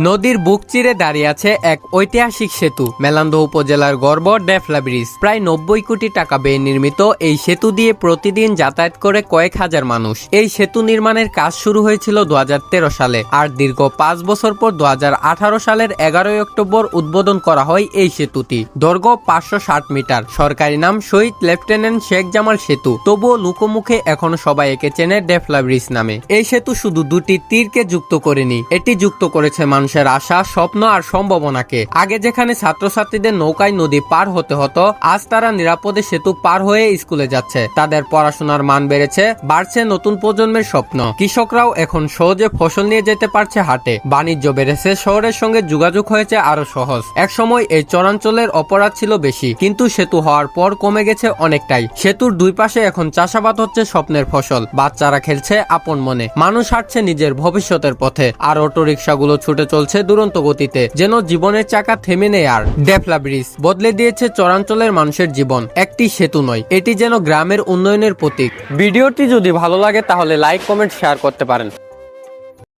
নদীর বুক চিরে দাঁড়িয়ে আছে এক ঐতিহাসিক সেতু। মেলান্দহ উপজেলার গর্ব ডেফলা ব্রিজ। প্রায় 90 কোটি টাকা ব্যয়ে নির্মিত এই সেতু দিয়ে প্রতিদিন যাতায়াত করে কয়েক হাজার মানুষ। এই সেতু নির্মাণের কাজ শুরু হয়েছিল 2013 সালে, আর দীর্ঘ 5 বছর পর 2018 সালের 11 অক্টোবর উদ্বোধন করা হয় এই সেতুটি। দৈর্ঘ্য 560 মিটার। সরকারি নাম শহীদ লেফটেন্যান্ট শেখ জামাল সেতু। তবুও লোকমুখে এখনো সবাই একে চেনে ডেফলা ব্রিজ নামে। এই সেতু শুধু দুটি তীরকে যুক্ত করেনি, এটি যুক্ত করেছে মানুষের আশা, স্বপ্ন আর সম্ভাবনাকে। আগে যেখানে ছাত্রছাত্রীদের নৌকায় নদী পার হতে হতো, আজ তারা নিরাপদে সেতু পার হয়ে স্কুলে যাচ্ছে। তাদের পড়াশোনার মান বেড়েছে, বাড়ছে নতুন প্রজন্মের স্বপ্ন। কৃষকরাও এখন সহজে ফসল নিয়ে যেতে পারছে হাটে। বাণিজ্য বেড়েছে, শহরের সঙ্গে যোগাযোগ হয়েছে আরো সহজ। একসময় এই চরাঞ্চলের অপরাধ ছিল বেশি, কিন্তু সেতু হওয়ার পর কমে গেছে অনেকটাই। সেতুর দুই পাশে এখন চাষাবাদ হচ্ছে স্বপ্নের ফসল। বাচ্চারা খেলছে আপন মনে, মানুষ হাঁটছে নিজের ভবিষ্যতের পথে, আর অটোরিকশাগুলো ছুটে চলছে দুরন্ত গতিতে, যেন জীবনের চাকা থেমে নেই আর। ডেফলা ব্রিজ বদলে দিয়েছে চরাঞ্চলের মানুষের জীবন। একটি সেতু নয়, এটি যেন গ্রামের উন্নয়নের প্রতীক। ভিডিওটি যদি ভালো লাগে তাহলে লাইক, কমেন্ট, শেয়ার করতে পারেন।